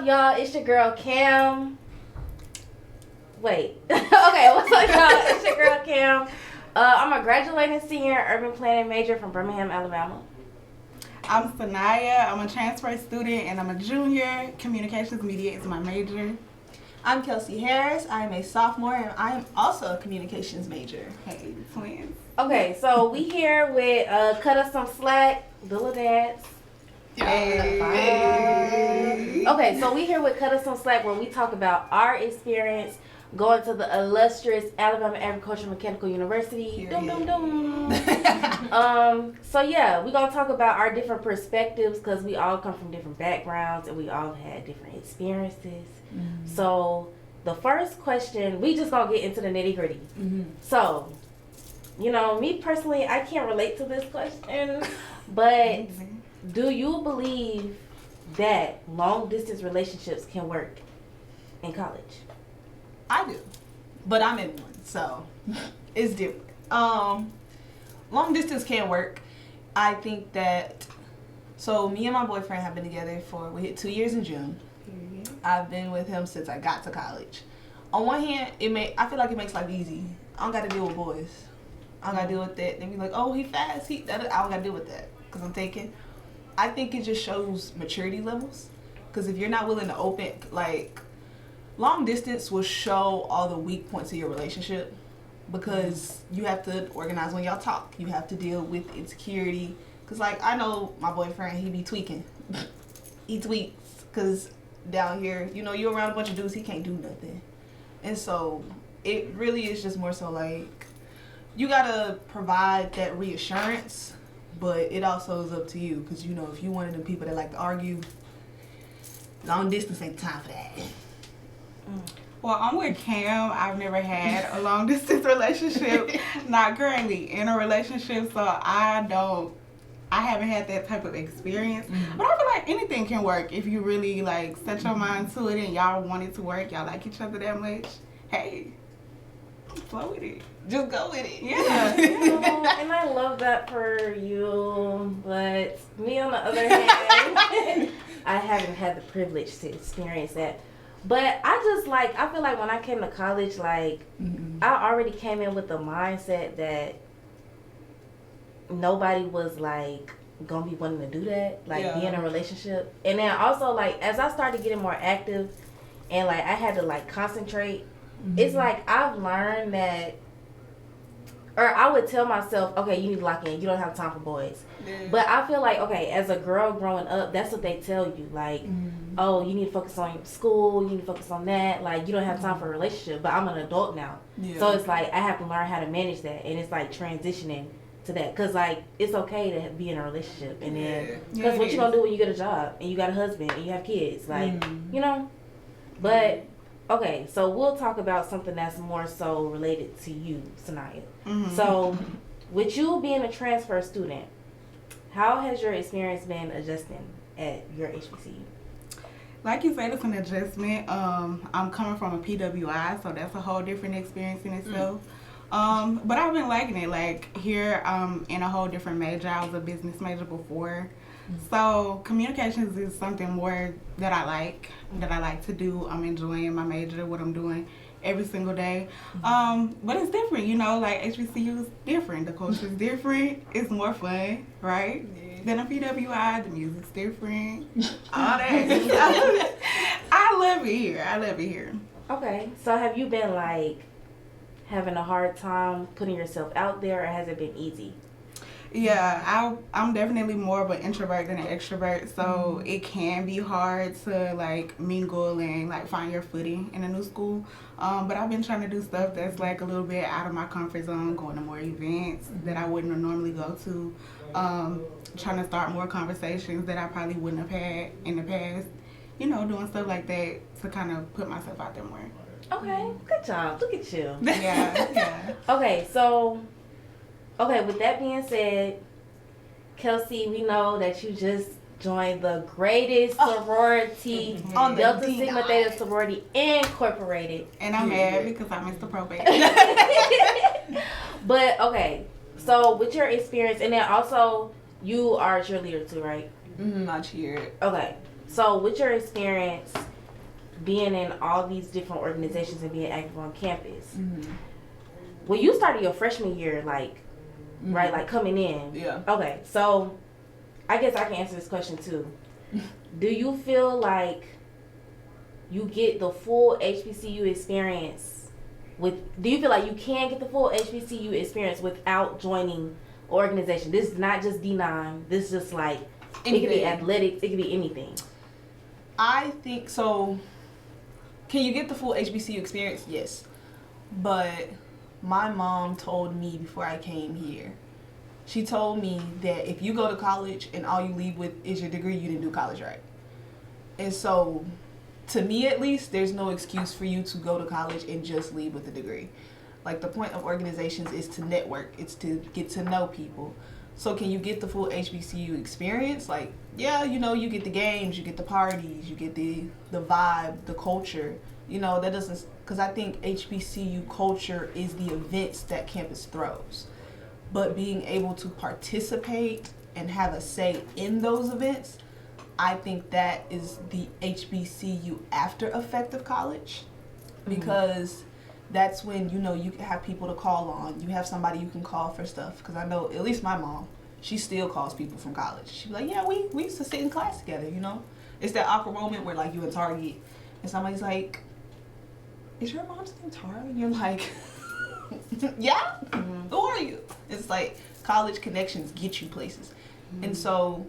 up, y'all? It's your girl, Cam. Wait. Okay, what's up, y'all? It's your girl, Cam. I'm a graduating senior urban planning major from Birmingham, Alabama. I'm Sanaya. I'm a transfer student, and I'm a junior. Communications media is my major. I'm Kelcie Harris. I am a sophomore, and I am also a communications major. Hey, twins. Okay, so we here with Cut Us Some Slack, Little Dads. Hey. Okay, so we here with Cut Us Some Slack, where we talk about our experience going to the illustrious Alabama Agricultural Mechanical University. Dum, dum, dum. So yeah, we're gonna talk about our different perspectives because we all come from different backgrounds and we all had different experiences. Mm-hmm. So the first question, we just gonna get into the nitty gritty. Mm-hmm. So, you know, me personally, I can't relate to this question, but do you believe that long distance relationships can work in college? I do, but I'm in one, so it's different. Long distance can work. I think that, so me and my boyfriend have been together we hit 2 years in June. Mm-hmm. I've been with him since I got to college. On one hand, I feel like it makes life easy. I don't got to deal with boys. I don't got to deal with that. They be like, oh, he fast. I don't got to deal with that because I think it just shows maturity levels. Because if you're not willing to open, like, long distance will show all the weak points of your relationship because you have to organize when y'all talk. You have to deal with insecurity. Because, like, I know my boyfriend, he be tweaking. He tweaks because down here, you know, you're around a bunch of dudes, he can't do nothing. And so it really is just more so like you got to provide that reassurance, but it also is up to you because, you know, if you one of them people that like to argue, long distance ain't time for that. Well, I'm with Cam. I've never had a long distance relationship. Not currently in a relationship, so I haven't had that type of experience. Mm-hmm. But I feel like anything can work if you really like set your mind to it and y'all want it to work. Y'all like each other that much. Hey, flow with it. Just go with it. Yeah. And I love that for you. But me, on the other hand, I haven't had the privilege to experience that. But I feel like when I came to college, like, mm-hmm. I already came in with the mindset that nobody was, like, gonna be wanting to do that, like, be in a relationship. And then also, like, as I started getting more active and, like, I had to, like, concentrate, mm-hmm. it's like I've learned that, or I would tell myself, okay, you need to lock in. You don't have time for boys. Yeah. But I feel like, okay, as a girl growing up, that's what they tell you. Like, mm-hmm. oh, you need to focus on school. You need to focus on that. Like, you don't have time for a relationship. But I'm an adult now. Yeah. So it's like I have to learn how to manage that. And it's like transitioning to that. Because, like, it's okay to be in a relationship. And then, because what you going to do when you get a job and you got a husband and you have kids? Like, mm-hmm. you know? But... okay, so we'll talk about something that's more so related to you, Sanaya. Mm-hmm. So, with you being a transfer student, how has your experience been adjusting at your HBCU? Like you said, it's an adjustment. I'm coming from a PWI, so that's a whole different experience in itself. But I've been liking it. Like, here, I'm in a whole different major. I was a business major before. So communications is something more that I like to do. I'm enjoying my major, what I'm doing every single day. But it's different, you know, like HBCU is different. The culture is different. It's more fun, right? Yeah. Than a PWI, the music's different. All that. I love it here. Okay. So have you been like having a hard time putting yourself out there, or has it been easy? Yeah, I'm definitely more of an introvert than an extrovert, so it can be hard to like mingle and like find your footing in a new school. But I've been trying to do stuff that's like a little bit out of my comfort zone, going to more events that I wouldn't normally go to, trying to start more conversations that I probably wouldn't have had in the past. You know, doing stuff like that to kind of put myself out there more. Okay, good job. Look at you. Yeah. Okay, so. Okay, with that being said, Kelcie, we know that you just joined the greatest sorority, Delta Sigma Theta Sorority Incorporated. And I'm mad because I missed the probate. But, okay, so with your experience, and then also, you are a cheerleader too, right? Mm-hmm, I cheered. Okay, so with your experience, being in all these different organizations and being active on campus. Mm-hmm. When you started your freshman year, like, right, like coming in. Yeah. Okay, so I guess I can answer this question too. Do you feel like you get the full HBCU experience do you feel like you can get the full HBCU experience without joining an organization? This is not just D9. This is just like, anything. It could be athletics. It could be anything. I think so. Can you get the full HBCU experience? Yes. But my mom told me before I came here, she told me that if you go to college and all you leave with is your degree, you didn't do college right. And so, to me at least, there's no excuse for you to go to college and just leave with a degree. Like, the point of organizations is to network. It's to get to know people. So can you get the full HBCU experience? Like, yeah, you know, you get the games, you get the parties, you get the vibe, the culture. You know, that doesn't, because I think HBCU culture is the events that campus throws. But being able to participate and have a say in those events, I think that is the HBCU after effect of college, because that's when, you know, you can have people to call on. You have somebody you can call for stuff. Because I know, at least my mom, she still calls people from college. She'd be like, yeah, we used to sit in class together, you know. It's that awkward moment where, like, you in Target and somebody's like, is your mom's name Tara? And you're like, yeah? Who are you? It's like college connections get you places. And so,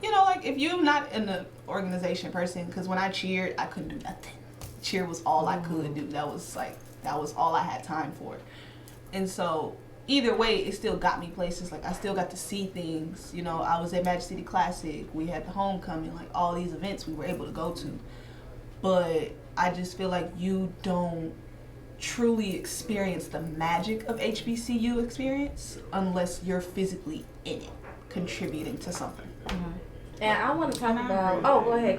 you know, like, if you're not an organization person, because when I cheered, I couldn't do nothing. Cheer was all I could do. That was all I had time for. And so, either way, it still got me places. Like, I still got to see things. You know, I was at Magic City Classic. We had the homecoming. Like, all these events we were able to go to. But I just feel like you don't truly experience the magic of HBCU experience unless you're physically in it, contributing to something. And I want to talk about. Oh, go ahead.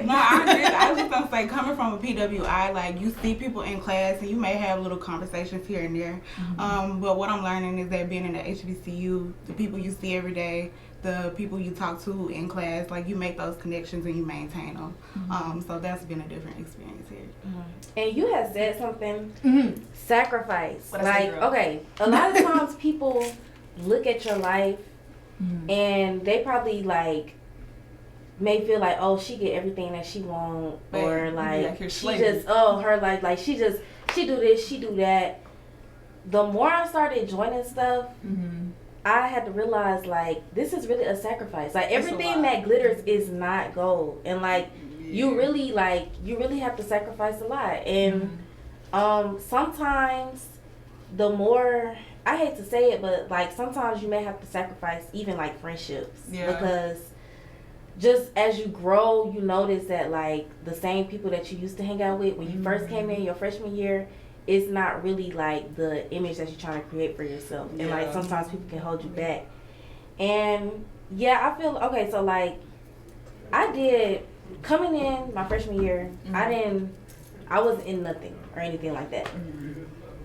No, I was just gonna say, coming from a PWI, like, you see people in class and you may have little conversations here and there. But what I'm learning is that being in the HBCU, the people you see every day, the people you talk to in class, like, you make those connections and you maintain them. So that's been a different experience here. And you had said something, sacrifice. Like, okay, a lot of times people look at your life and they probably, like, may feel like, oh, she get everything that she want, or like she just, oh, her like she do this, she do that. The more I started joining stuff, I had to realize, like, this is really a sacrifice. Like, everything that glitters is not gold, and like you really have to sacrifice a lot. And sometimes the more, I hate to say it, but like sometimes you may have to sacrifice even like friendships, because just as you grow, you notice that, like, the same people that you used to hang out with when you first came in your freshman year, it's not really, like, the image that you're trying to create for yourself. And, like, sometimes people can hold you back. And, yeah, I feel, okay, so, like, I did, coming in my freshman year, I wasn't in nothing or anything like that.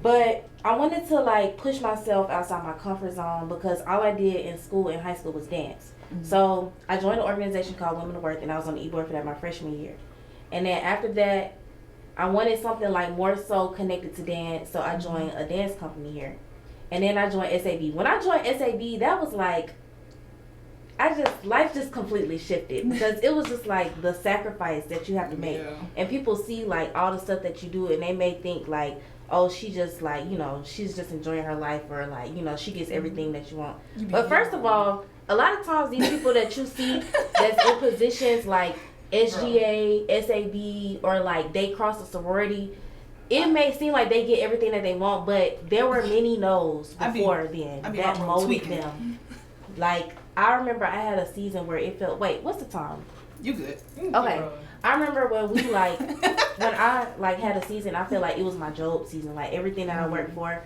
But I wanted to, like, push myself outside my comfort zone, because all I did in school, in high school, was dance. So I joined an organization called Women of Worth, and I was on the e-board for that my freshman year. And then after that, I wanted something like more so connected to dance, so I joined a dance company here. And then I joined SAB. When I joined SAB, that was like, life just completely shifted, because it was just like the sacrifice that you have to make. And people see, like, all the stuff that you do, and they may think, like, oh, she just, like, you know, she's just enjoying her life, or, like, you know, she gets everything that you want. But first of all, a lot of times these people that you see that's in positions like SGA, SAB, or like they cross a sorority, it may seem like they get everything that they want, but there were many no's before then that molded them. Like, I remember I had a season where it felt, wait, what's the time? You good. Okay. I remember when we, like, when I, like, had a season, I feel like it was my Job season. Like, everything that I worked for,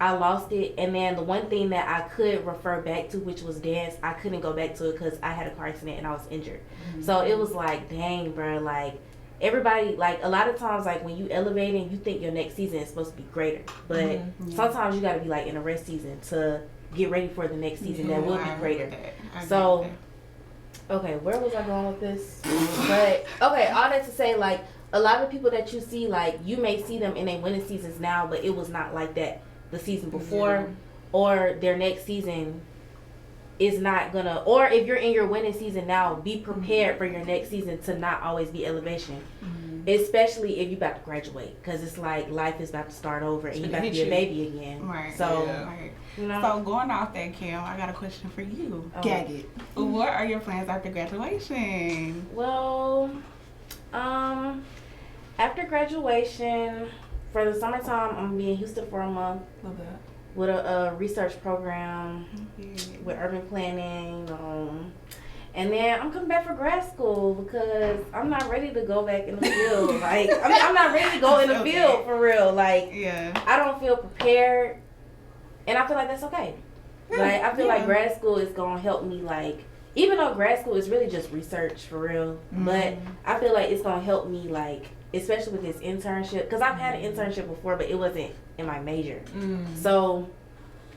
I lost it. And then the one thing that I could refer back to, which was dance, I couldn't go back to it because I had a car accident and I was injured. So it was like, dang, bro, like, everybody, like, a lot of times, like, when you elevating, you think your next season is supposed to be greater. But sometimes you got to be, like, in a rest season to get ready for the next season that will be greater. So, okay, where was I going with this? But, okay, all that to say, like, a lot of people that you see, like, you may see them in their winning seasons now, but it was not like that the season before, or their next season is not gonna, or if you're in your winning season now, be prepared for your next season to not always be elevation. Especially if you about to graduate, because it's like life is about to start over and you about to be a baby again. Right. So, you know. So going off that, Kim, I got a question for you. Gag it. What are your plans after graduation? Well, after graduation, for the summertime, I'm gonna be in Houston for a month. Love that. With a research program with urban planning. And then I'm coming back for grad school because I'm not ready to go back in the field. Like, I mean, I'm not ready to go in the field for real. Like, I don't feel prepared. And I feel like that's okay. Like, I feel like grad school is going to help me, like, even though grad school is really just research for real, but I feel like it's going to help me, like, especially with this internship. Because I've had an internship before, but it wasn't in my major. So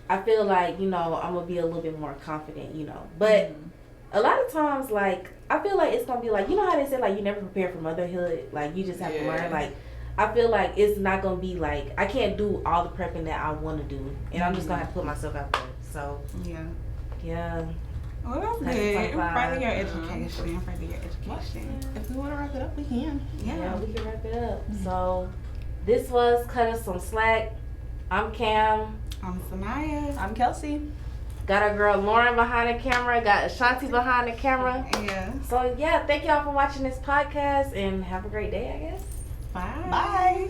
I feel like, you know, I'm going to be a little bit more confident, you know. But a lot of times, like, I feel like it's going to be like, you know how they say, like, you never prepare for motherhood? Like, you just have to learn. Like, I feel like it's not going to be like, I can't do all the prepping that I want to do. And I'm just going to have to put myself out there. So, yeah. Well, that's good. Further your education. If we want to wrap it up, we can. Yeah, we can wrap it up. So, this was Cut Us Some Slack. I'm Cam. I'm Sanaya. I'm Kelcie. Got our girl Lauryn behind the camera. Got Ashanti behind the camera. So, yeah, thank y'all for watching this podcast. And have a great day, I guess. Bye. Bye.